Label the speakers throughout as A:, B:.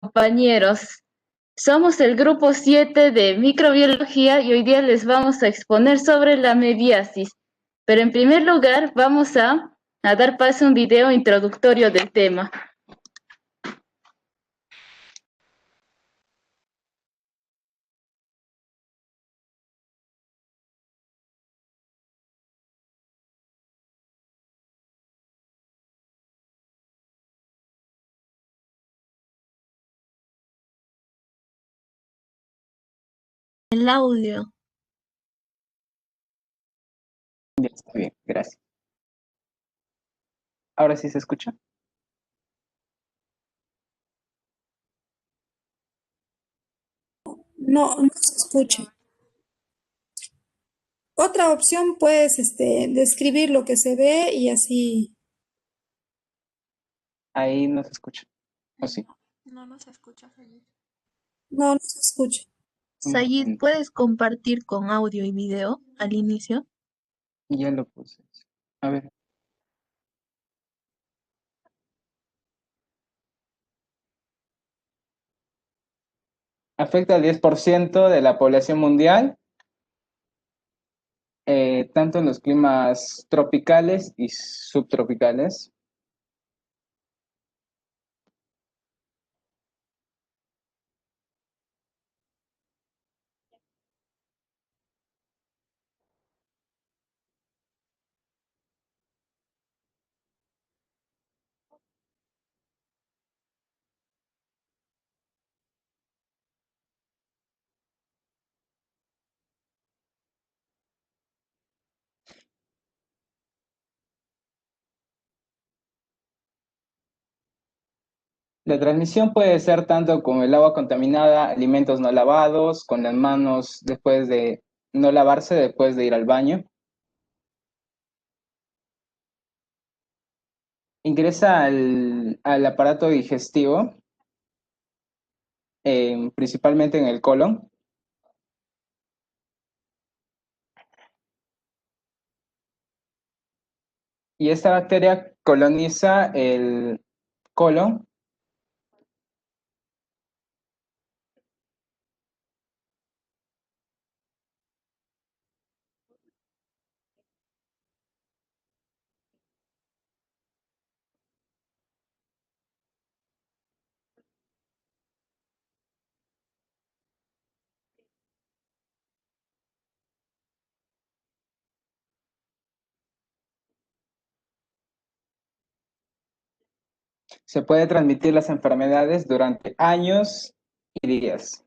A: compañeros. Somos el grupo 7 de microbiología y hoy día les vamos a exponer sobre la mebiasis. Pero en primer lugar vamos a dar paso a un video introductorio del tema.
B: El audio.
C: Ya está bien, gracias. ¿Ahora sí se escucha?
D: No, no se escucha. Otra opción, pues, describir lo que se ve y así.
C: Ahí no se escucha. ¿O sí?
B: No se escucha, Sayid.
D: No, no se escucha.
B: Sayid, ¿puedes compartir con audio y video al inicio?
C: Ya lo puse. A ver. Afecta al 10% de la población mundial, tanto en los climas tropicales y subtropicales. La transmisión puede ser tanto con el agua contaminada, alimentos no lavados, con las manos después de no lavarse después de ir al baño. Ingresa al aparato digestivo, principalmente en el colon. Y esta bacteria coloniza el colon. Se puede transmitir las enfermedades durante años y días.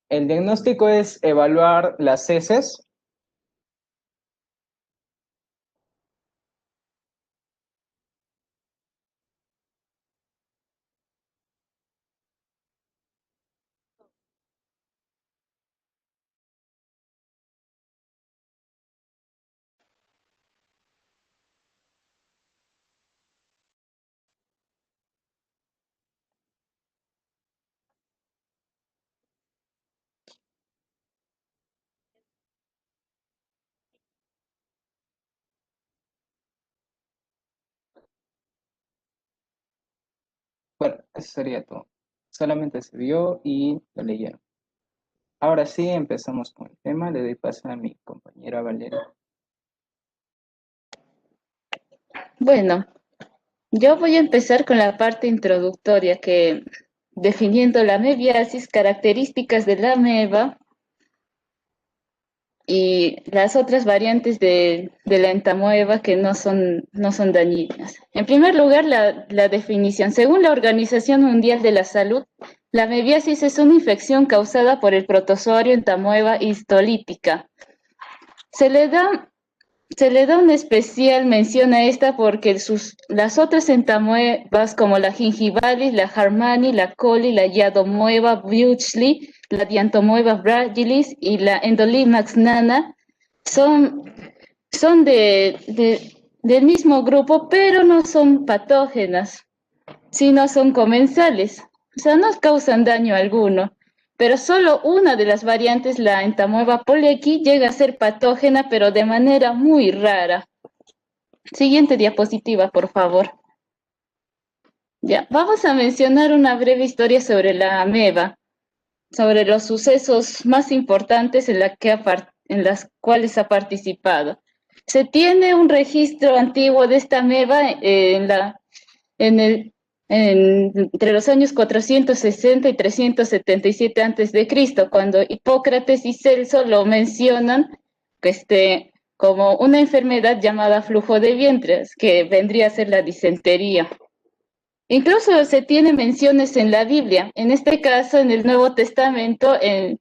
C: El diagnóstico es evaluar las heces. Bueno, eso sería todo. Solamente se vio y lo leyeron. Ahora sí, empezamos con el tema. Le doy paso a mi compañera Valeria.
A: Bueno, yo voy a empezar con la parte introductoria que definiendo la mebiasis, características de la ameba y las otras variantes de la entamoeba que no son dañinas. En primer lugar, la definición. Según la Organización Mundial de la Salud, la mebiasis es una infección causada por el protozoario entamoeba histolítica. Se le da una especial mención a esta porque las otras entamoebas como la gingivalis, la harmani, la coli, la yadomoeba buechli, la diantomoeba fragilis y la endolimax nana son del mismo grupo, pero no son patógenas, sino son comensales, o sea, no causan daño alguno. pero solo una de las variantes, la entamoeba polequi, llega a ser patógena, pero de manera muy rara. Siguiente diapositiva, por favor. Ya, vamos a mencionar una breve historia sobre la ameba, sobre los sucesos más importantes en las cuales ha participado. Se tiene un registro antiguo de esta ameba entre los años 460 y 377 a.C., cuando Hipócrates y Celso lo mencionan como una enfermedad llamada flujo de vientres, que vendría a ser la disentería. Incluso se tiene menciones en la Biblia, en este caso en el Nuevo Testamento, en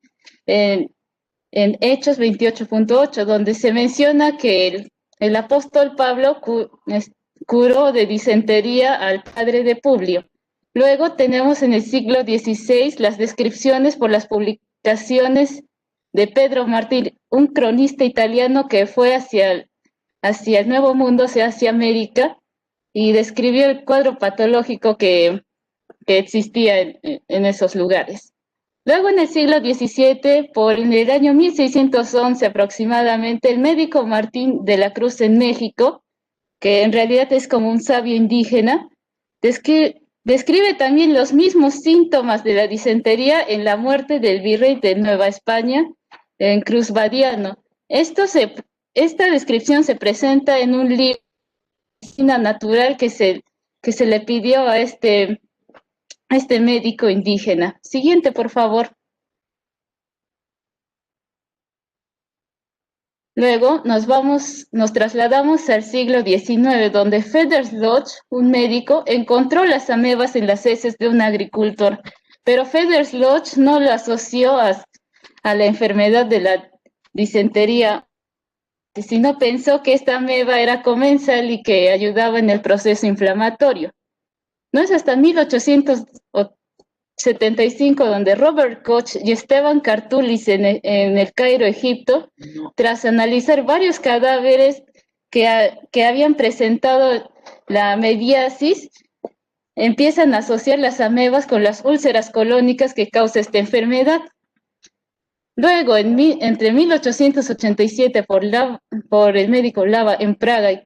A: Hechos 28.8, donde se menciona que el apóstol Pablo curó de disentería al padre de Publio. Luego tenemos en el siglo XVI las descripciones por las publicaciones de Pedro Martí, un cronista italiano que fue hacia el Nuevo Mundo, hacia América, y describió el cuadro patológico que existía en esos lugares. Luego, en el siglo XVII, en el año 1611 aproximadamente, el médico Martín de la Cruz en México, que en realidad es como un sabio indígena, describe también los mismos síntomas de la disentería en la muerte del virrey de Nueva España, en Cruz Badiano. Esta descripción se presenta en un libro de medicina natural que se le pidió a este médico indígena. Siguiente, por favor. Luego nos trasladamos al siglo XIX, donde Feathers Lodge, un médico, encontró las amebas en las heces de un agricultor, pero Feathers Lodge no lo asoció a la enfermedad de la disentería, sino pensó que esta ameba era comensal y que ayudaba en el proceso inflamatorio. No es hasta 1875 donde Robert Koch y Esteban Cartulis en el Cairo, Egipto, tras analizar varios cadáveres que habían presentado la amebiasis, empiezan a asociar las amebas con las úlceras colónicas que causa esta enfermedad. Luego, entre 1887 por el médico Lava en Praga y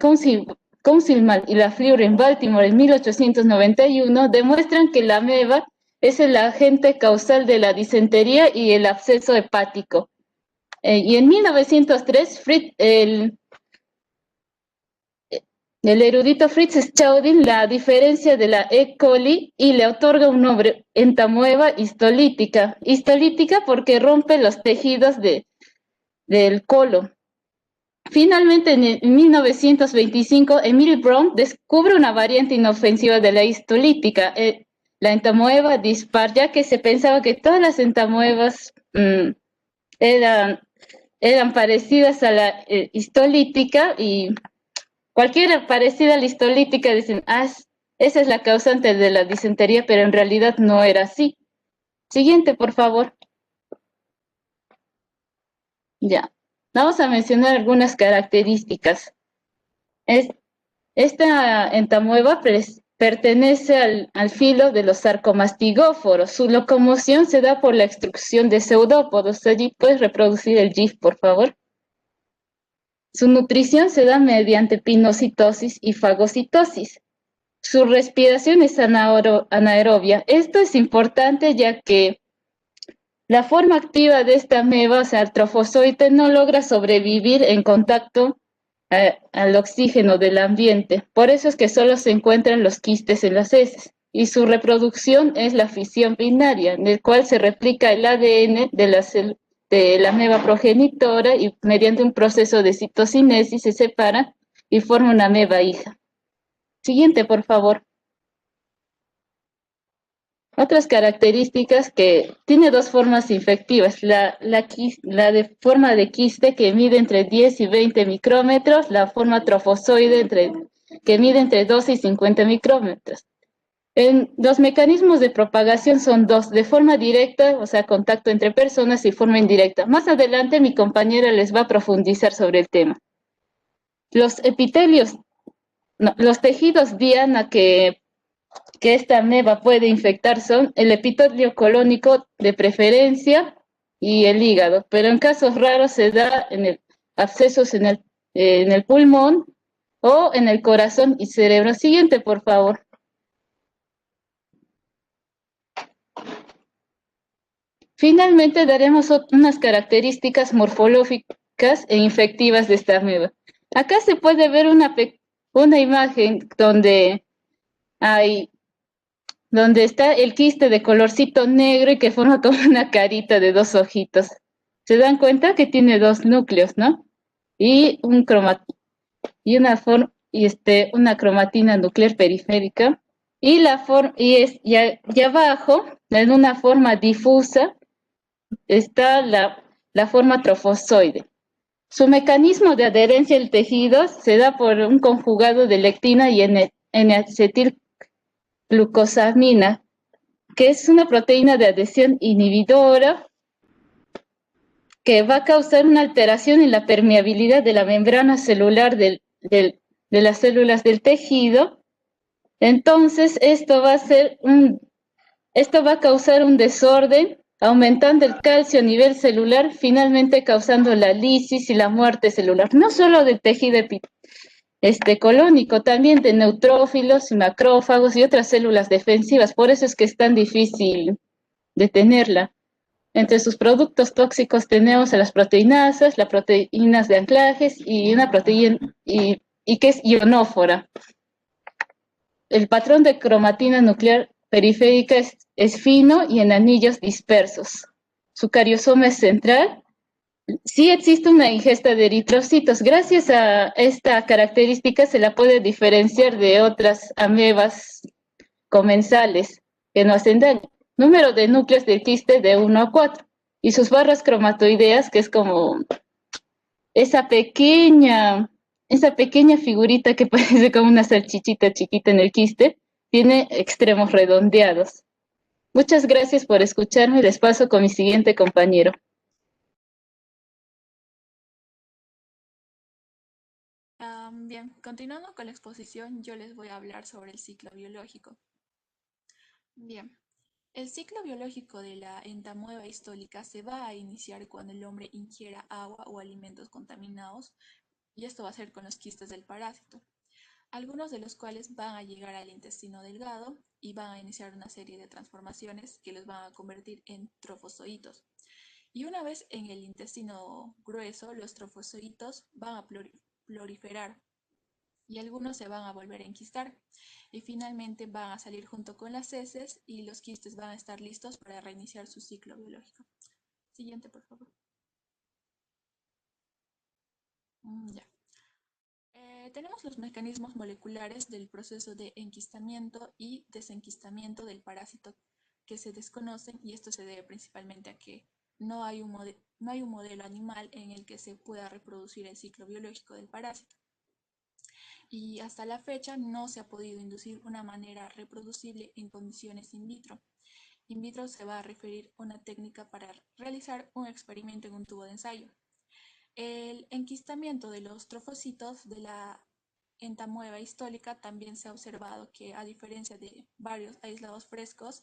A: Councilman y Lafleur en Baltimore en 1891, demuestran que la ameba es el agente causal de la disentería y el absceso hepático. Y en 1903, el erudito Fritz Staudin la diferencia de la E. coli y le otorga un nombre, entamoeba histolítica. Histolítica porque rompe los tejidos del colon. Finalmente, en 1925, Emil Brown descubre una variante inofensiva de la histolítica, la entamoeba dispar, ya que se pensaba que todas las entamoebas eran parecidas a la histolítica, y cualquiera parecida a la histolítica dicen, esa es la causante de la disentería, pero en realidad no era así. Siguiente, por favor. Ya. Vamos a mencionar algunas características. Esta entamoeba pertenece al filo de los sarcomastigóforos. Su locomoción se da por la extrusión de pseudópodos. Allí puedes reproducir el GIF, por favor. Su nutrición se da mediante pinocitosis y fagocitosis. Su respiración es anaerobia. Esto es importante ya que la forma activa de esta ameba, o sea, el trofozoite, no logra sobrevivir en contacto al oxígeno del ambiente. Por eso es que solo se encuentran los quistes en las heces. Y su reproducción es la fisión binaria, en el cual se replica el ADN de la ameba progenitora y mediante un proceso de citocinesis se separa y forma una ameba hija. Siguiente, por favor. Otras características que tiene dos formas infectivas, la de forma de quiste que mide entre 10 y 20 micrómetros, la forma trofozoide que mide entre 12 y 50 micrómetros. Los mecanismos de propagación son dos, de forma directa, o sea, contacto entre personas, y forma indirecta. Más adelante mi compañera les va a profundizar sobre el tema. Los tejidos diana que que esta ameba puede infectar son el epitelio colónico de preferencia y el hígado, pero en casos raros se da en el abscesos en el pulmón o en el corazón y cerebro. Siguiente, por favor. Finalmente daremos unas características morfológicas e infectivas de esta ameba. Acá se puede ver una imagen hay, donde está el quiste de colorcito negro y que forma como una carita de dos ojitos. ¿Se dan cuenta que tiene dos núcleos, no? Y una cromatina nuclear periférica y abajo, en una forma difusa, está la forma trofozoide. Su mecanismo de adherencia al tejido se da por un conjugado de lectina y N-acetilglucosamina, que es una proteína de adhesión inhibidora que va a causar una alteración en la permeabilidad de la membrana celular de las células del tejido. Entonces, esto va a causar un desorden, aumentando el calcio a nivel celular, finalmente causando la lisis y la muerte celular, no solo del tejido colónico, también de neutrófilos y macrófagos y otras células defensivas. Por eso es que es tan difícil detenerla. Entre sus productos tóxicos tenemos a las proteinasas, las proteínas de anclajes y una proteína y que es ionófora. El patrón de cromatina nuclear periférica es fino y en anillos dispersos. Su cariosoma es central. Sí existe una ingesta de eritrocitos. Gracias a esta característica se la puede diferenciar de otras amebas comensales que no hacen daño. Número de núcleos del quiste de 1 a 4. Y sus barras cromatoideas, que es como esa pequeña, esa pequeña figurita que parece como una salchichita chiquita en el quiste, tiene extremos redondeados. Muchas gracias por escucharme. Les paso con mi siguiente compañero.
E: Bien, continuando con la exposición, yo les voy a hablar sobre el ciclo biológico. Bien, el ciclo biológico de la entamoeba histólica se va a iniciar cuando el hombre ingiera agua o alimentos contaminados, y esto va a ser con los quistes del parásito, algunos de los cuales van a llegar al intestino delgado y van a iniciar una serie de transformaciones que los van a convertir en trofozoitos. Y una vez en el intestino grueso, los trofozoitos van a proliferar y algunos se van a volver a enquistar y finalmente van a salir junto con las heces y los quistes van a estar listos para reiniciar su ciclo biológico. Siguiente, por favor. Ya. Tenemos los mecanismos moleculares del proceso de enquistamiento y desenquistamiento del parásito que se desconocen, y esto se debe principalmente a que no hay un modelo animal en el que se pueda reproducir el ciclo biológico del parásito. Y hasta la fecha no se ha podido inducir una manera reproducible en condiciones in vitro. In vitro se va a referir a una técnica para realizar un experimento en un tubo de ensayo. El enquistamiento de los trofocitos de la entamoeba histólica también se ha observado que, a diferencia de varios aislados frescos,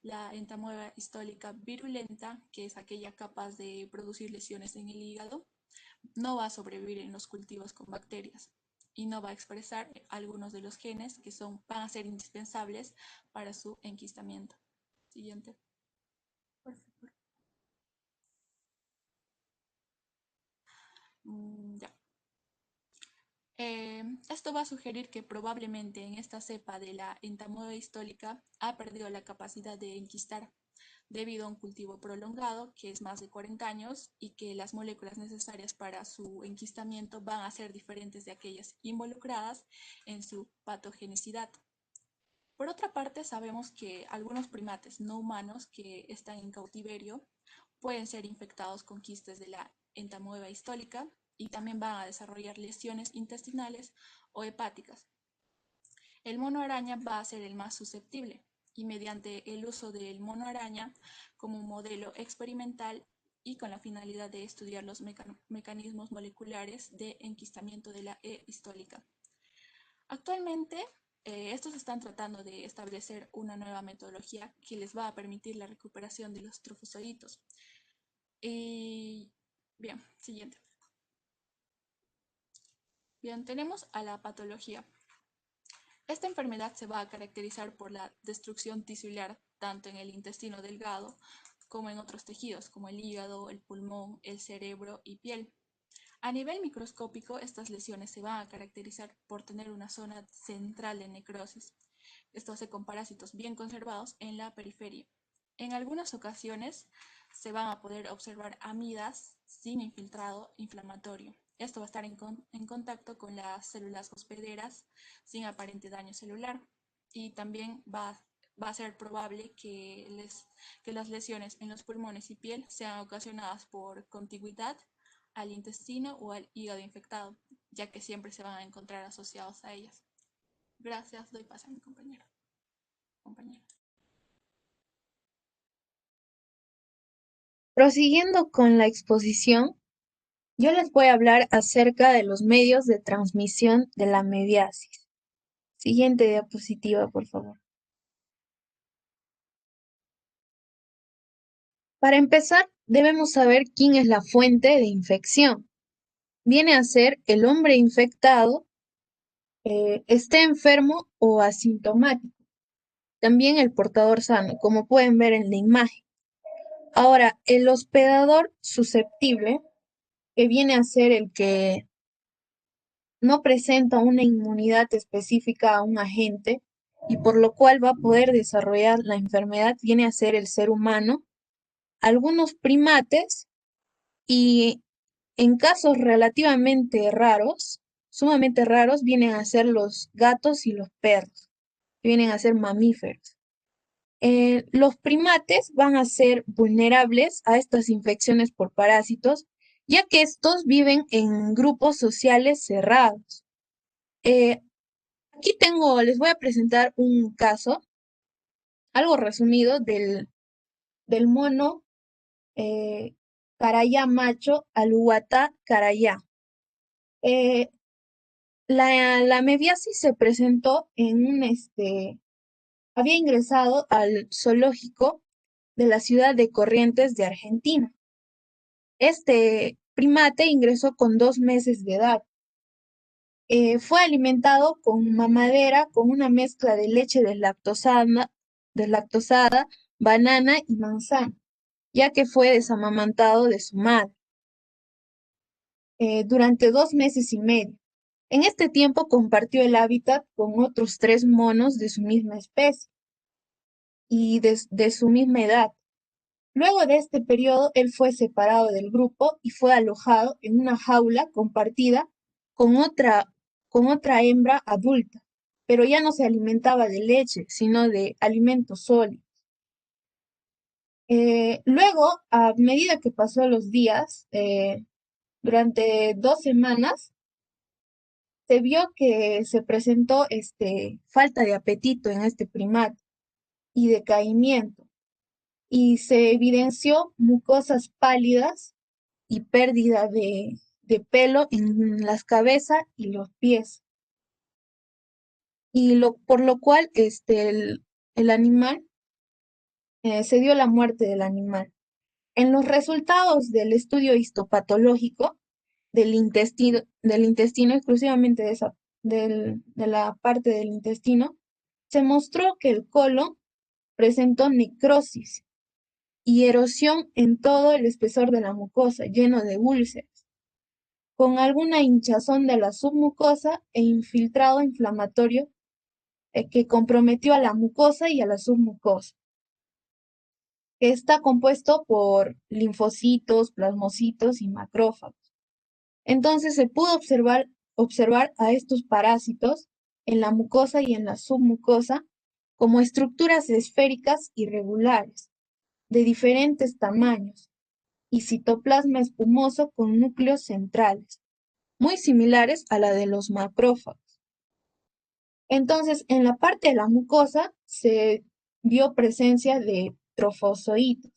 E: la entamoeba histólica virulenta, que es aquella capaz de producir lesiones en el hígado, no va a sobrevivir en los cultivos con bacterias y no va a expresar algunos de los genes que van a ser indispensables para su enquistamiento. Siguiente. Por favor. Ya. Esto va a sugerir que probablemente en esta cepa de la entamoeba histólica ha perdido la capacidad de enquistar debido a un cultivo prolongado, que es más de 40 años, y que las moléculas necesarias para su enquistamiento van a ser diferentes de aquellas involucradas en su patogenicidad. Por otra parte, sabemos que algunos primates no humanos que están en cautiverio pueden ser infectados con quistes de la entamoeba histólica y también van a desarrollar lesiones intestinales o hepáticas. El mono araña va a ser el más susceptible, y mediante el uso del mono araña como modelo experimental y con la finalidad de estudiar los mecanismos moleculares de enquistamiento de la E histólica. Actualmente Estos están tratando de establecer una nueva metodología que les va a permitir la recuperación de los trofozoitos. Y bien, siguiente. Bien, tenemos a la patología. Esta enfermedad se va a caracterizar por la destrucción tisular tanto en el intestino delgado como en otros tejidos como el hígado, el pulmón, el cerebro y piel. A nivel microscópico, estas lesiones se van a caracterizar por tener una zona central de necrosis. Esto hace con parásitos bien conservados en la periferia. En algunas ocasiones se van a poder observar amidas sin infiltrado inflamatorio. Esto va a estar en contacto con las células hospederas sin aparente daño celular. Y también va a ser probable que las lesiones en los pulmones y piel sean ocasionadas por contigüidad al intestino o al hígado infectado, ya que siempre se van a encontrar asociados a ellas. Gracias, doy paso a mi compañero.
B: Prosiguiendo con la exposición, yo les voy a hablar acerca de los medios de transmisión de la mediasis. Siguiente diapositiva, por favor. Para empezar, debemos saber quién es la fuente de infección. Viene a ser el hombre infectado, esté enfermo o asintomático. También el portador sano, como pueden ver en la imagen. Ahora, el hospedador susceptible, que viene a ser el que no presenta una inmunidad específica a un agente y por lo cual va a poder desarrollar la enfermedad, viene a ser el ser humano, algunos primates y en casos relativamente raros, sumamente raros, vienen a ser los gatos y los perros, que vienen a ser mamíferos. Los primates van a ser vulnerables a estas infecciones por parásitos, ya que estos viven en grupos sociales cerrados. Aquí les voy a presentar un caso, algo resumido, del mono carayá macho, Aluatá carayá. La mediasis se presentó había ingresado al zoológico de la ciudad de Corrientes de Argentina. Este primate ingresó con 2 meses de edad. Fue alimentado con mamadera con una mezcla de leche deslactosada, banana y manzana, ya que fue desamamantado de su madre durante 2 meses y medio. En este tiempo compartió el hábitat con otros 3 monos de su misma especie y de su misma edad. Luego de este periodo, él fue separado del grupo y fue alojado en una jaula compartida con otra hembra adulta, pero ya no se alimentaba de leche, sino de alimentos sólidos. Luego, a medida que pasó los días, durante 2 semanas, se vio que se presentó falta de apetito en este primate y decaimiento, y se evidenció mucosas pálidas y pérdida de pelo en las cabezas y los pies. Y por lo cual el animal, se dio la muerte del animal. En los resultados del estudio histopatológico del intestino exclusivamente de la parte del intestino, se mostró que el colon presentó necrosis y erosión en todo el espesor de la mucosa, lleno de úlceras, con alguna hinchazón de la submucosa e infiltrado inflamatorio que comprometió a la mucosa y a la submucosa, que está compuesto por linfocitos, plasmocitos y macrófagos. Entonces se pudo observar a estos parásitos en la mucosa y en la submucosa como estructuras esféricas irregulares, de diferentes tamaños, y citoplasma espumoso con núcleos centrales, muy similares a la de los macrófagos. Entonces, en la parte de la mucosa se vio presencia de trofozoitos,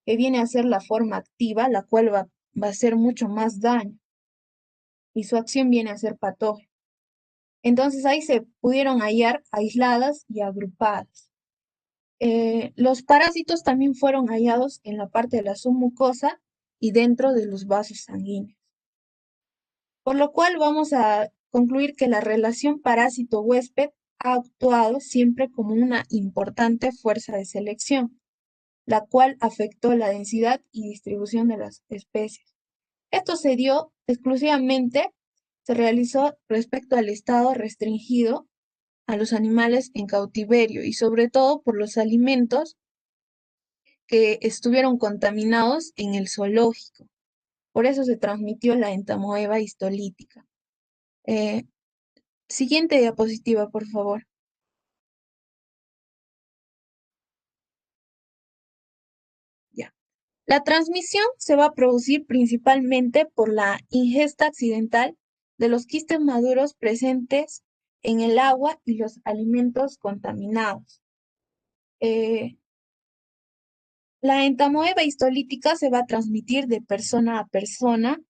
B: que viene a ser la forma activa, la cual va a hacer mucho más daño, y su acción viene a ser patógena. Entonces ahí se pudieron hallar aisladas y agrupadas. Los parásitos también fueron hallados en la parte de la submucosa y dentro de los vasos sanguíneos. Por lo cual vamos a concluir que la relación parásito-huésped ha actuado siempre como una importante fuerza de selección, la cual afectó la densidad y distribución de las especies. Esto se dio exclusivamente, se realizó respecto al estado restringido a los animales en cautiverio y sobre todo por los alimentos que estuvieron contaminados en el zoológico. Por eso se transmitió la entamoeba histolítica. Eh, Siguiente diapositiva, por favor. Ya. La transmisión se va a producir principalmente por la ingesta accidental de los quistes maduros presentes en el agua y los alimentos contaminados. La entamoeba histolítica se va a transmitir de persona a persona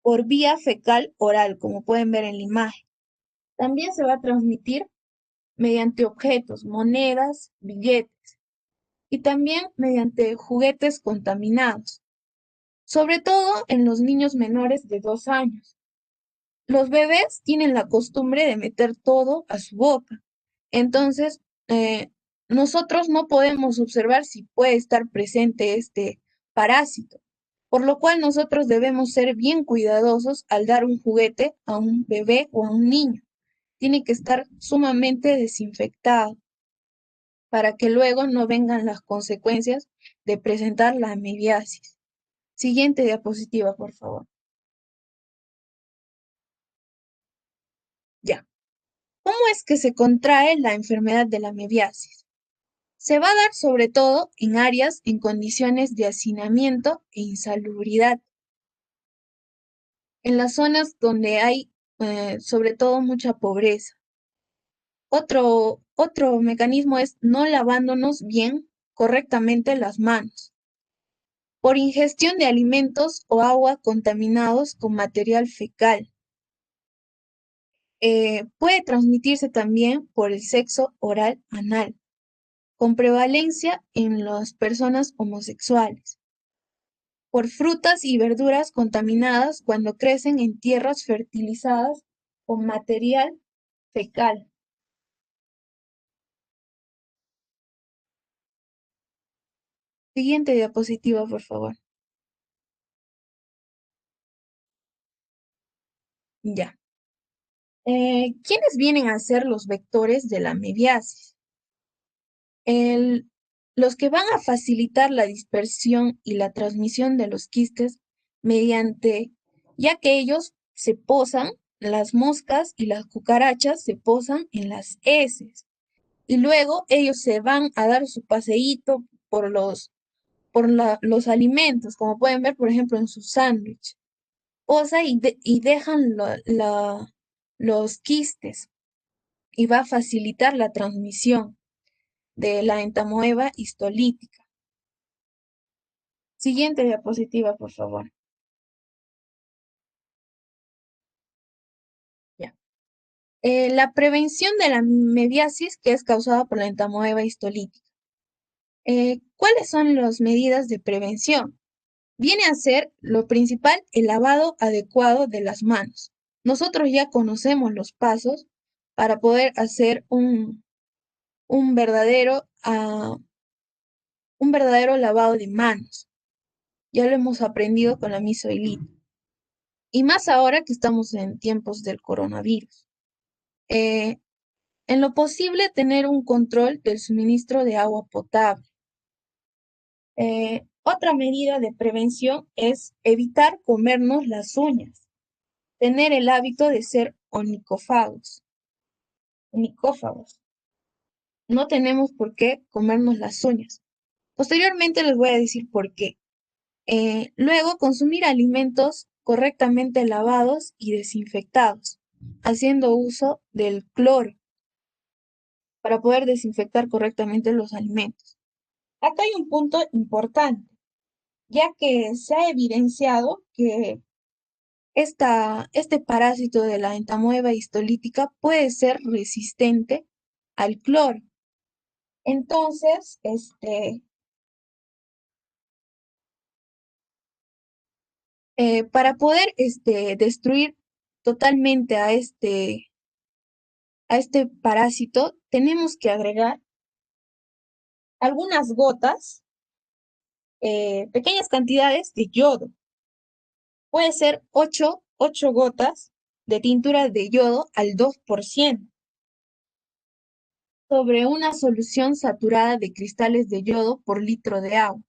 B: por vía fecal oral, como pueden ver en la imagen. También se va a transmitir mediante objetos, monedas, billetes y también mediante juguetes contaminados, sobre todo en los niños menores de 2 años. Los bebés tienen la costumbre de meter todo a su boca, entonces nosotros no podemos observar si puede estar presente este parásito, por lo cual nosotros debemos ser bien cuidadosos al dar un juguete a un bebé o a un niño. Tiene que estar sumamente desinfectado para que luego no vengan las consecuencias de presentar la amebiasis. Siguiente diapositiva, por favor. Ya. ¿Cómo es que se contrae la enfermedad de la amebiasis? Se va a dar sobre todo en áreas en condiciones de hacinamiento e insalubridad, en las zonas donde hay sobre todo mucha pobreza. Otro mecanismo es no lavándonos bien correctamente las manos, por ingestión de alimentos o agua contaminados con material fecal. Puede transmitirse también por el sexo oral anal, con prevalencia en las personas homosexuales, por frutas y verduras contaminadas cuando crecen en tierras fertilizadas con material fecal. Siguiente diapositiva, por favor. Ya. ¿Quiénes vienen a ser los vectores de la amebiasis? Los que van a facilitar la dispersión y la transmisión de los quistes ya que ellos se posan, las moscas y las cucarachas se posan en las heces y luego ellos se van a dar su paseíto por los alimentos, como pueden ver, por ejemplo, en su sándwich. Posa y dejan los quistes y va a facilitar la transmisión de la entamoeba histolítica. Siguiente diapositiva, por favor. Ya. La prevención de la amebiasis que es causada por la entamoeba histolítica. ¿Cuáles son las medidas de prevención? Viene a ser lo principal el lavado adecuado de las manos. Nosotros ya conocemos los pasos para poder hacer un verdadero lavado de manos. Ya lo hemos aprendido con la misoilita. Y más ahora que estamos en tiempos del coronavirus. En lo posible, tener un control del suministro de agua potable. Otra medida de prevención es evitar comernos las uñas. Tener el hábito de ser onicófagos. No tenemos por qué comernos las uñas. Posteriormente les voy a decir por qué. Luego, consumir alimentos correctamente lavados y desinfectados, haciendo uso del cloro para poder desinfectar correctamente los alimentos. Acá hay un punto importante, ya que se ha evidenciado que este parásito de la entamoeba histolítica puede ser resistente al cloro. Entonces, para poder destruir totalmente a este parásito, tenemos que agregar algunas gotas, pequeñas cantidades de yodo. Puede ser 8 gotas de tintura de yodo al 2% sobre una solución saturada de cristales de yodo por litro de agua.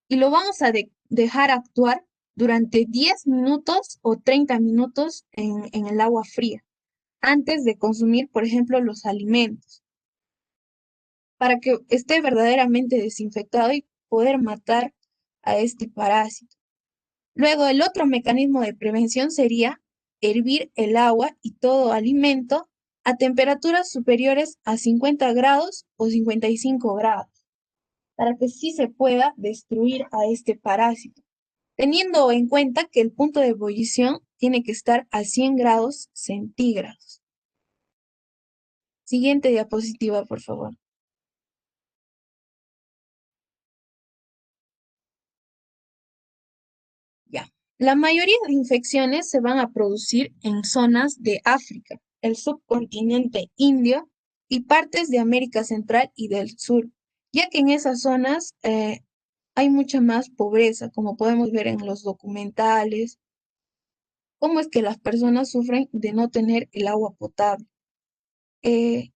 B: Y lo vamos a dejar actuar durante 10 minutos o 30 minutos en el agua fría, antes de consumir, por ejemplo, los alimentos, para que esté verdaderamente desinfectado y poder matar a este parásito. Luego, el otro mecanismo de prevención sería hervir el agua y todo alimento a temperaturas superiores a 50 grados o 55 grados, para que sí se pueda destruir a este parásito, teniendo en cuenta que el punto de ebullición tiene que estar a 100 grados centígrados. Siguiente diapositiva, por favor. Ya. La mayoría de infecciones se van a producir en zonas de África, el subcontinente indio y partes de América Central y del Sur, ya que en esas zonas hay mucha más pobreza, como podemos ver en los documentales, cómo es que las personas sufren de no tener el agua potable.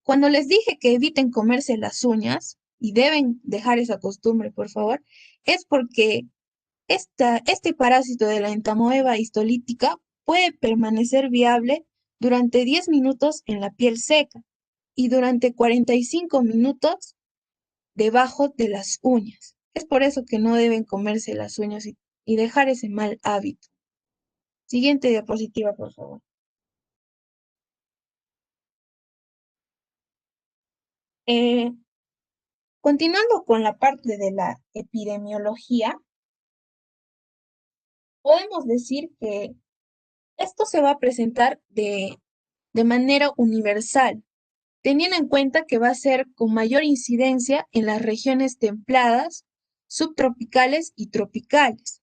B: Cuando les dije que eviten comerse las uñas, y deben dejar esa costumbre, por favor, es porque este parásito de la entamoeba histolítica puede permanecer viable durante 10 minutos en la piel seca y durante 45 minutos debajo de las uñas. Es por eso que no deben comerse las uñas y dejar ese mal hábito. Siguiente diapositiva, por favor. Continuando con la parte de la epidemiología, podemos decir que esto se va a presentar de manera universal, teniendo en cuenta que va a ser con mayor incidencia en las regiones templadas, subtropicales y tropicales.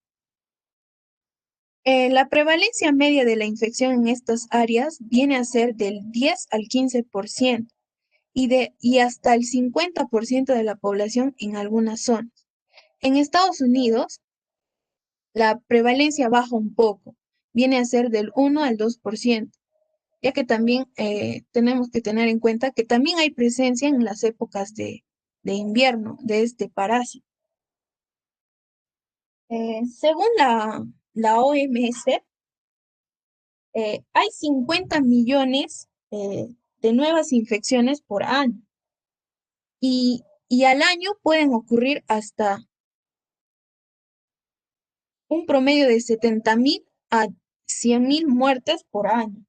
B: La prevalencia media de la infección en estas áreas viene a ser del 10 al 15% y hasta el 50% de la población en algunas zonas. En Estados Unidos, la prevalencia baja un poco, viene a ser del 1 al 2%, ya que también tenemos que tener en cuenta que también hay presencia en las épocas de invierno de este parásito. Según la OMS, hay 50 millones de nuevas infecciones por año y al año pueden ocurrir hasta un promedio de 70.000 a 100.000 muertes por año.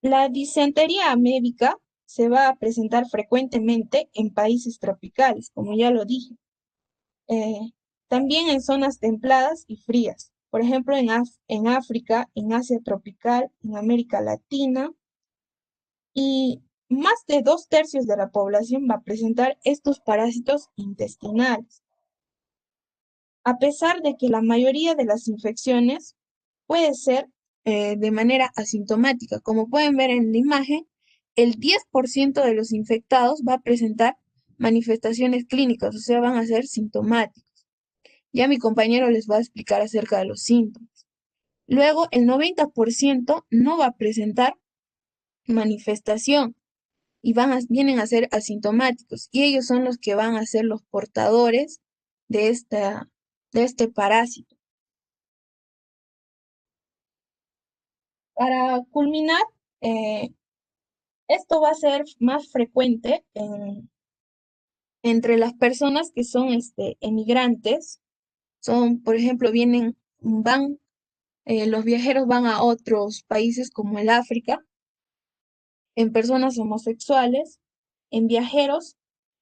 B: La disentería amébica se va a presentar frecuentemente en países tropicales, como ya lo dije. También en zonas templadas y frías, por ejemplo en África, en Asia tropical, en América Latina, y más de 2/3 de la población va a presentar estos parásitos intestinales. A pesar de que la mayoría de las infecciones puede ser de manera asintomática. Como pueden ver en la imagen, el 10% de los infectados va a presentar manifestaciones clínicas, o sea, van a ser sintomáticos. Ya mi compañero les va a explicar acerca de los síntomas. Luego, el 90% no va a presentar manifestación y vienen a ser asintomáticos, y ellos son los que van a ser los portadores de este parásito. Para culminar, esto va a ser más frecuente entre las personas que son emigrantes. Son, por ejemplo, los viajeros van a otros países como el África, en personas homosexuales, en viajeros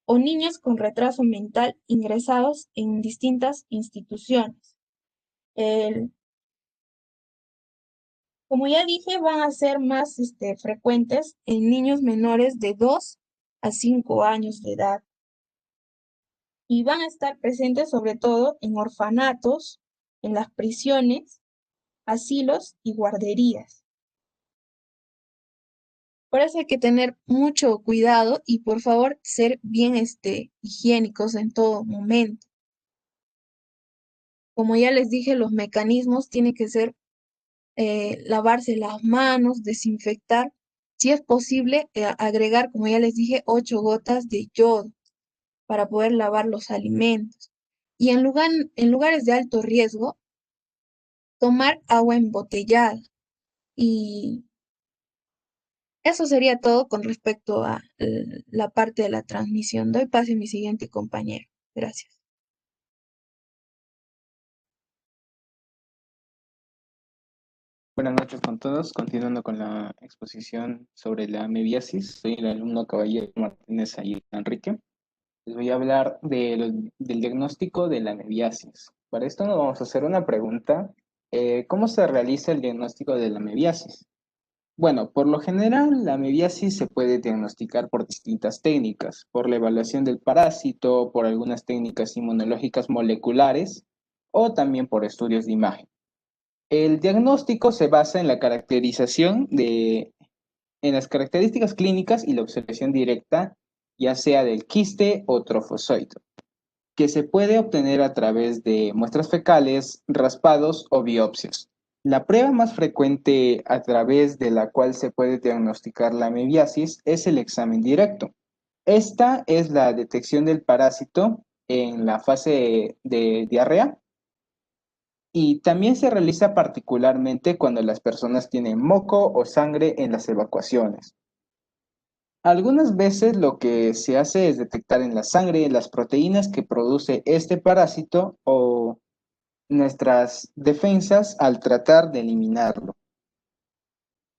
B: o niños con retraso mental ingresados en distintas instituciones. Como ya dije, van a ser más frecuentes en niños menores de 2 a 5 años de edad y van a estar presentes sobre todo en orfanatos, en las prisiones, asilos y guarderías. Por eso hay que tener mucho cuidado y por favor ser bien higiénicos en todo momento. Como ya les dije, los mecanismos tienen que ser lavarse las manos, desinfectar. Si es posible, agregar, como ya les dije, 8 gotas de yodo para poder lavar los alimentos. Y en lugares de alto riesgo, tomar agua embotellada. Y eso sería todo con respecto a la parte de la transmisión. Doy paso a mi siguiente compañero. Gracias.
C: Buenas noches con todos. Continuando con la exposición sobre la amebiasis, soy el alumno Caballero Martínez Ayala Enrique. Les voy a hablar del diagnóstico de la amebiasis. Para esto nos vamos a hacer una pregunta. ¿Cómo se realiza el diagnóstico de la amebiasis? Bueno, por lo general, la amebiasis se puede diagnosticar por distintas técnicas, por la evaluación del parásito, por algunas técnicas inmunológicas moleculares o también por estudios de imagen. El diagnóstico se basa en la en las características clínicas y la observación directa, ya sea del quiste o trofozoito, que se puede obtener a través de muestras fecales, raspados o biopsias. La prueba más frecuente a través de la cual se puede diagnosticar la amebiasis es el examen directo. Esta es la detección del parásito en la fase de diarrea y también se realiza particularmente cuando las personas tienen moco o sangre en las evacuaciones. Algunas veces lo que se hace es detectar en la sangre las proteínas que produce este parásito o nuestras defensas al tratar de eliminarlo.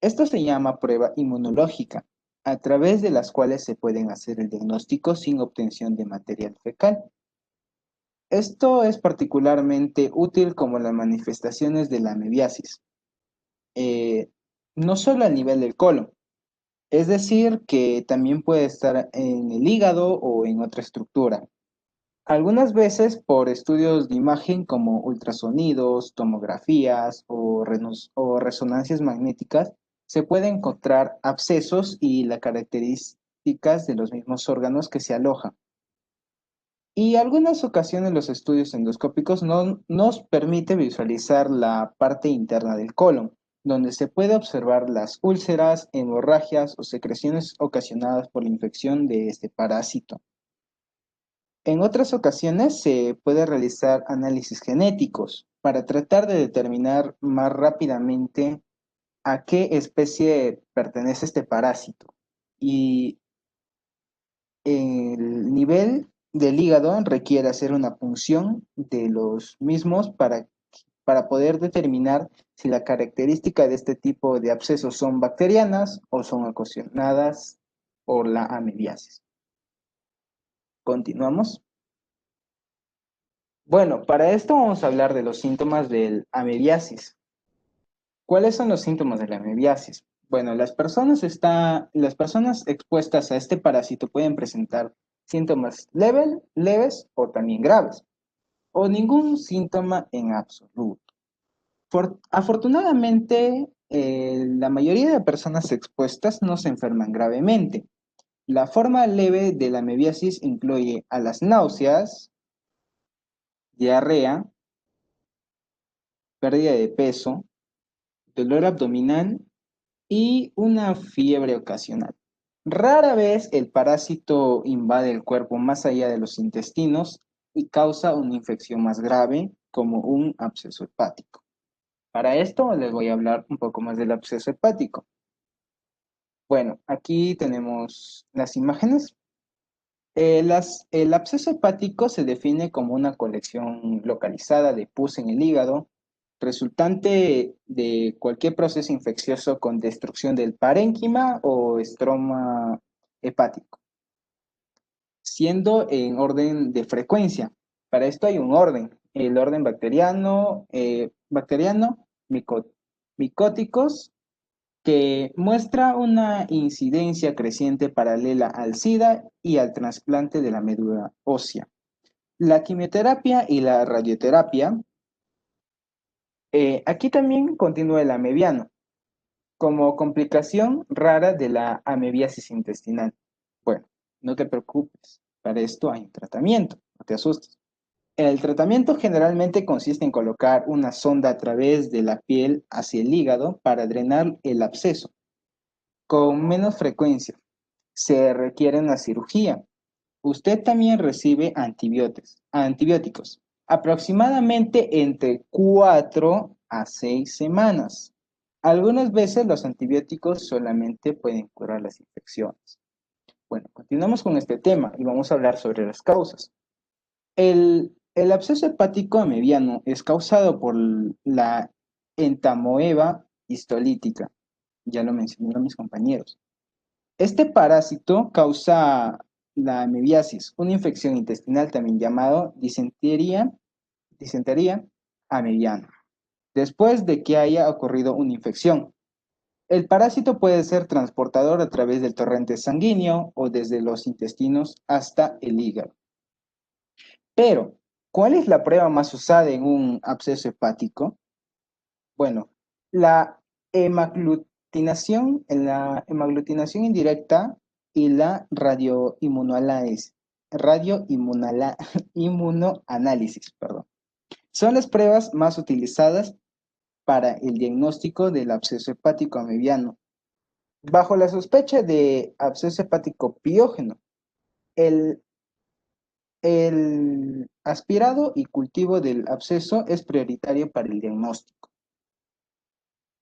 C: Esto se llama prueba inmunológica, a través de las cuales se pueden hacer el diagnóstico sin obtención de material fecal. Esto es particularmente útil como las manifestaciones de la amebiasis, eh, no solo a nivel del colon, es decir, que también puede estar en el hígado o en otra estructura. Algunas veces por estudios de imagen como ultrasonidos, tomografías o resonancias magnéticas, se puede encontrar abscesos y las características de los mismos órganos que se alojan. Y algunas ocasiones los estudios endoscópicos no nos permite visualizar la parte interna del colon, donde se puede observar las úlceras, hemorragias o secreciones ocasionadas por la infección de este parásito. En otras ocasiones se puede realizar análisis genéticos para tratar de determinar más rápidamente a qué especie pertenece este parásito. Y el nivel del hígado requiere hacer una punción de los mismos para poder determinar si la característica de este tipo de abscesos son bacterianas o son ocasionadas por la amebiasis. Continuamos. Bueno, para esto vamos a hablar de los síntomas del amebiasis. ¿Cuáles son los síntomas de la amebiasis? Bueno, las personas expuestas a este parásito pueden presentar síntomas leves o también graves, o ningún síntoma en absoluto. Afortunadamente, la mayoría de personas expuestas no se enferman gravemente. La forma leve de la amebiasis incluye a las náuseas, diarrea, pérdida de peso, dolor abdominal y una fiebre ocasional. Rara vez el parásito invade el cuerpo más allá de los intestinos y causa una infección más grave como un absceso hepático. Para esto les voy a hablar un poco más del absceso hepático. Bueno, aquí tenemos las imágenes. El absceso hepático se define como una colección localizada de pus en el hígado, resultante de cualquier proceso infeccioso con destrucción del parénquima o estroma hepático, siendo en orden de frecuencia. Para esto hay un orden, el orden bacteriano, micóticos, que muestra una incidencia creciente paralela al SIDA y al trasplante de la médula ósea. La quimioterapia y la radioterapia, aquí también continúa el amebiano, como complicación rara de la amebiasis intestinal. Bueno, no te preocupes, para esto hay un tratamiento, no te asustes. El tratamiento generalmente consiste en colocar una sonda a través de la piel hacia el hígado para drenar el absceso. Con menos frecuencia, se requiere una cirugía. Usted también recibe antibióticos, aproximadamente entre 4 a 6 semanas. Algunas veces los antibióticos solamente pueden curar las infecciones. Bueno, continuamos con este tema y vamos a hablar sobre las causas. El absceso hepático amebiano es causado por la entamoeba histolítica. Ya lo mencionaron mis compañeros. Este parásito causa la amebiasis, una infección intestinal también llamado disentería amebiana, después de que haya ocurrido una infección. El parásito puede ser transportador a través del torrente sanguíneo o desde los intestinos hasta el hígado. Pero, ¿cuál es la prueba más usada en un absceso hepático? Bueno, la hemaglutinación indirecta y la inmunoanálisis, perdón. Son las pruebas más utilizadas para el diagnóstico del absceso hepático amebiano. Bajo la sospecha de absceso hepático piógeno, el aspirado y cultivo del absceso es prioritario para el diagnóstico.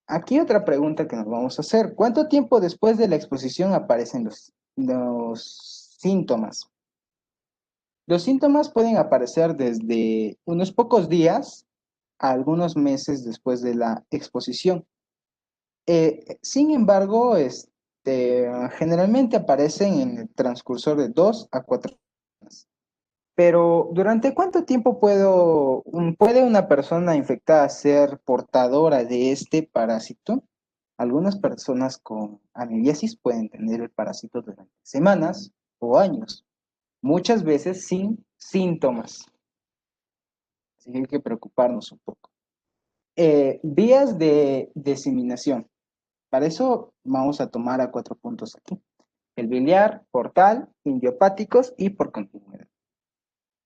C: Aquí otra pregunta que nos vamos a hacer. ¿Cuánto tiempo después de la exposición aparecen los síntomas? Los síntomas pueden aparecer desde unos pocos días a algunos meses después de la exposición. Sin embargo, generalmente aparecen en el transcurso de 2 a 4 semanas. Pero, ¿durante cuánto tiempo puede una persona infectada ser portadora de este parásito? Algunas personas con amebiasis pueden tener el parásito durante semanas o años, muchas veces sin síntomas. Así que hay que preocuparnos un poco. Vías de diseminación. Para eso vamos a tomar a 4 puntos aquí. El biliar, portal, idiopáticos y por continuidad.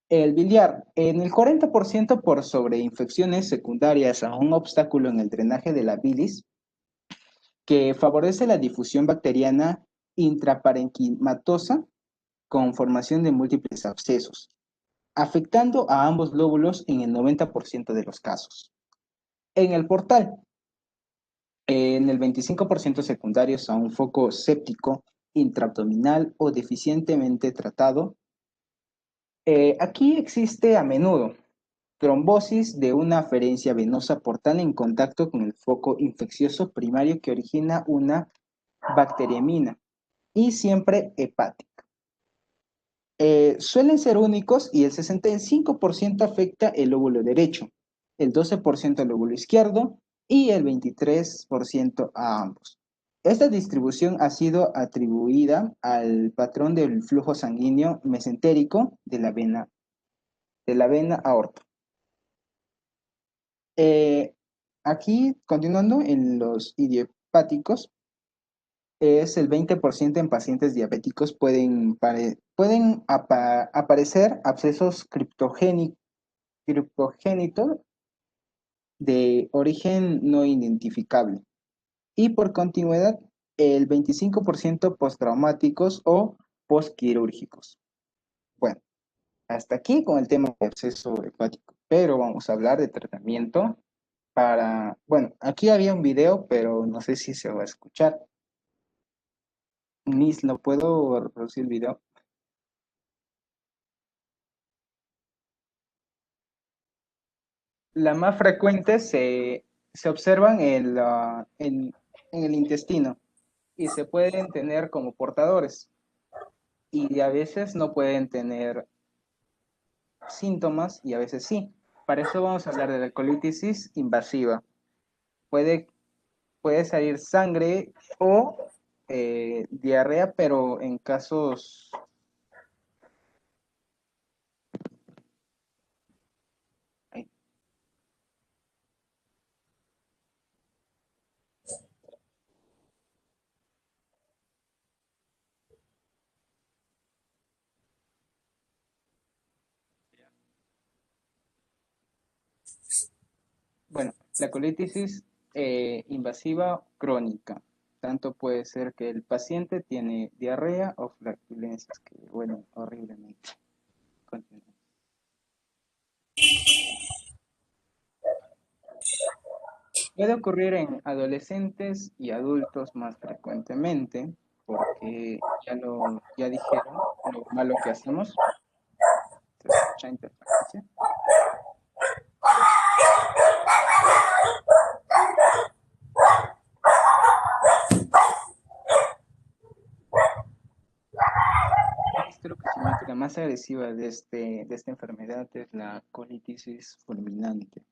C: El biliar, en el 40% por sobreinfecciones secundarias a un obstáculo en el drenaje de la bilis, que favorece la difusión bacteriana intraparenquimatosa con formación de múltiples abscesos, afectando a ambos lóbulos en el 90% de los casos. En el portal, en el 25% secundarios a un foco séptico intraabdominal o deficientemente tratado. Aquí existe a menudo trombosis de una aferencia venosa portal en contacto con el foco infeccioso primario que origina una bacteriemina y siempre hepática. Suelen ser únicos y el 65% afecta el lóbulo derecho, el 12% el lóbulo izquierdo y el 23% a ambos. Esta distribución ha sido atribuida al patrón del flujo sanguíneo mesentérico de la vena aorta. Aquí, continuando en los idiopáticos, es el 20% en pacientes diabéticos pueden aparecer abscesos criptogénitos de origen no identificable. Y por continuidad, el 25% postraumáticos o postquirúrgicos. Bueno, hasta aquí con el tema de absceso hepático, pero vamos a hablar de tratamiento bueno, aquí había un video, pero no sé si se va a escuchar. Nis, ¿no puedo reproducir el video? La más frecuente se observan en el intestino y se pueden tener como portadores y a veces no pueden tener síntomas y a veces sí. Para eso vamos a hablar de la colitis invasiva. Puede puede salir sangre o diarrea, pero en casos... Ay, bueno, la colitis invasiva crónica. Tanto puede ser que el paciente tiene diarrea o flatulencias que huelen horriblemente. Continuamos. Puede ocurrir en adolescentes y adultos más frecuentemente, porque ya dijeron lo malo que hacemos. Se escucha interferencia. Creo que la más agresiva de esta enfermedad es la colitis fulminante.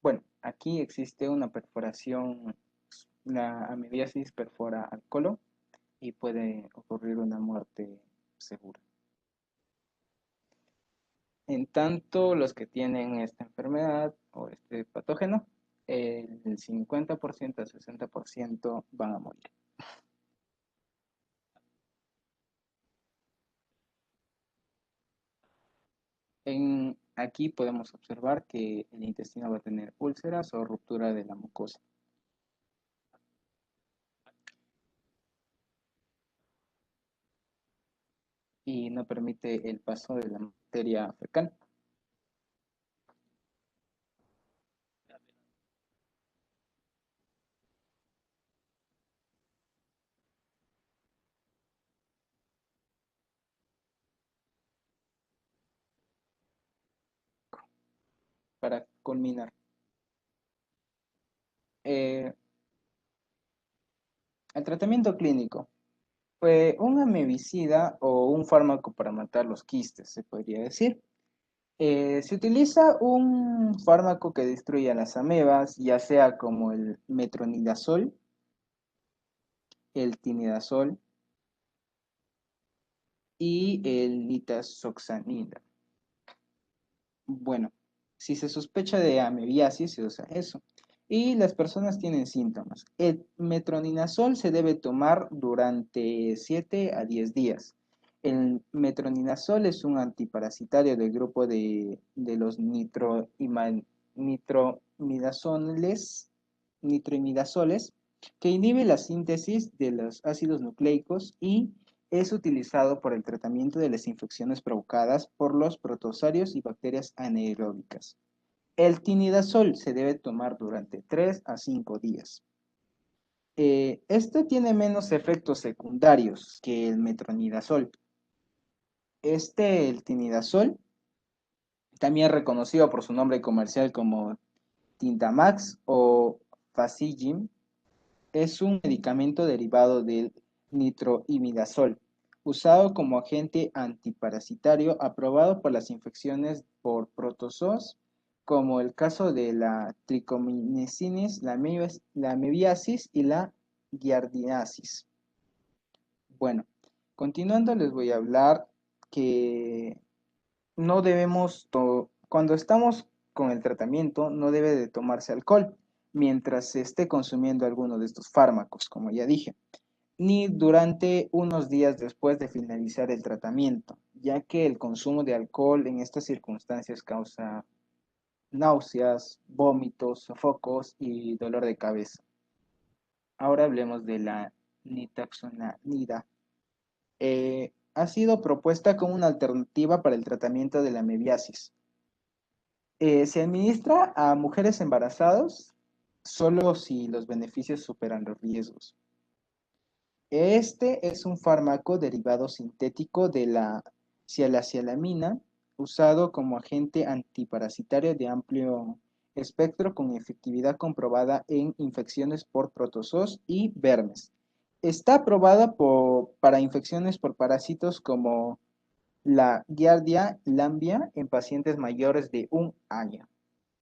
C: Bueno, aquí existe una perforación, la amebiasis perfora al colon y puede ocurrir una muerte segura. En tanto, los que tienen esta enfermedad o este patógeno, el 50% al 60% van a morir. Aquí podemos observar que el intestino va a tener úlceras o ruptura de la mucosa. Y no permite el paso de la materia fecal. Para culminar, el tratamiento clínico fue un amebicida o un fármaco para matar los quistes, se podría decir. Se utiliza un fármaco que destruye las amebas, ya sea como el metronidazol, el tinidazol y el nitazoxanida. Bueno, si se sospecha de amebiasis, se usa eso. Y las personas tienen síntomas. El metronidazol se debe tomar durante 7 a 10 días. El metronidazol es un antiparasitario del grupo de los nitroimidazoles que inhibe la síntesis de los ácidos nucleicos y es utilizado por el tratamiento de las infecciones provocadas por los protozoarios y bacterias anaeróbicas. El tinidazol se debe tomar durante 3 a 5 días. Este tiene menos efectos secundarios que el metronidazol. El tinidazol, también reconocido por su nombre comercial como Tintamax o Facigim, es un medicamento derivado del nitroimidazol, usado como agente antiparasitario aprobado por las infecciones por protozoos, como el caso de la tricominesinis, la amebiasis y la giardiniasis. Bueno, continuando les voy a hablar que no debemos, cuando estamos con el tratamiento, no debe de tomarse alcohol mientras se esté consumiendo alguno de estos fármacos, como ya dije, ni durante unos días después de finalizar el tratamiento, ya que el consumo de alcohol en estas circunstancias causa náuseas, vómitos, sofocos y dolor de cabeza. Ahora hablemos de la nitazoxanida. Ha sido propuesta como una alternativa para el tratamiento de la amebiasis. Se administra a mujeres embarazadas solo si los beneficios superan los riesgos. Este es un fármaco derivado sintético de la cialacilamina, usado como agente antiparasitario de amplio espectro con efectividad comprobada en infecciones por protozoos y vermes. Está aprobada para infecciones por parásitos como la Giardia lambia en pacientes mayores de 1 año.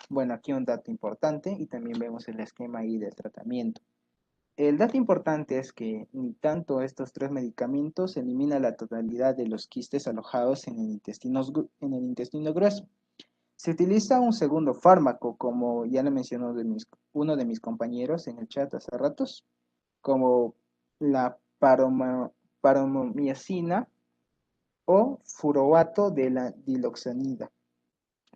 C: Bueno, aquí un dato importante y también vemos el esquema ahí del tratamiento. El dato importante es que ni tanto estos 3 medicamentos eliminan la totalidad de los quistes alojados en el intestino grueso. Se utiliza un segundo fármaco, como ya lo mencionó uno de mis compañeros en el chat hace ratos, como la paromiacina o furoato de la diloxanida,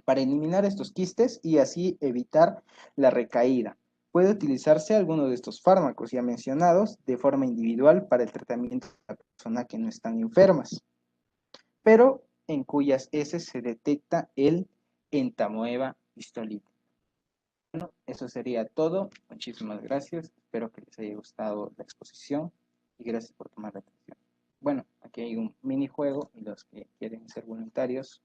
C: para eliminar estos quistes y así evitar la recaída. Puede utilizarse alguno de estos fármacos ya mencionados de forma individual para el tratamiento de la persona que no están enfermas, pero en cuyas heces se detecta el entamoeba histolítico. Bueno, eso sería todo. Muchísimas gracias. Espero que les haya gustado la exposición y gracias por tomar la atención. Bueno, aquí hay un minijuego y los que quieren ser voluntarios